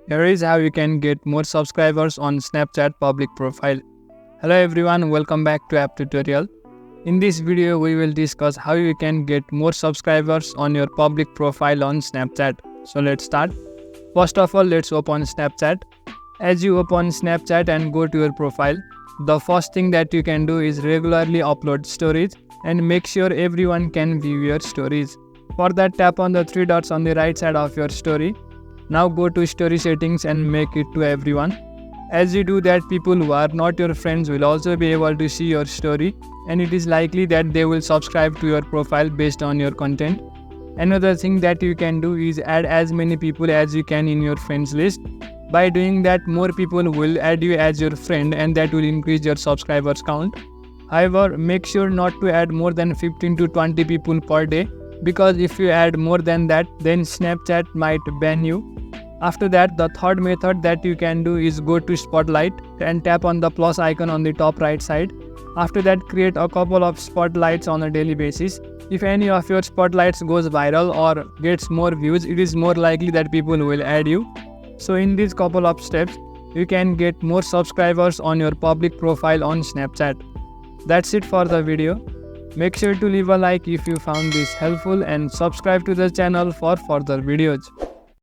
Here is how you can get more subscribers on Snapchat public profile. Hello everyone, welcome back to App Tutorial. In this video, we will discuss how you can get more subscribers on your public profile on Snapchat. So let's start. First of all, let's open Snapchat. As you open Snapchat and go to your profile, the first thing that you can do is regularly upload stories and make sure everyone can view your stories. For that, tap on the three dots on the right side of your story. Now go to story settings and make it to everyone. As you do that, people who are not your friends will also be able to see your story, and it is likely that they will subscribe to your profile based on your content. Another thing that you can do is add as many people as you can in your friends list. By doing that, more people will add you as your friend and that will increase your subscribers count. However, make sure not to add more than 15 to 20 people per day, because if you add more than that, then Snapchat might ban you. After that, the third method that you can do is go to Spotlight and tap on the plus icon on the top right side. After that, create a couple of spotlights on a daily basis. If any of your spotlights goes viral or gets more views, it is more likely that people will add you. So in these couple of steps, you can get more subscribers on your public profile on Snapchat. That's it for the video. Make sure to leave a like if you found this helpful and subscribe to the channel for further videos.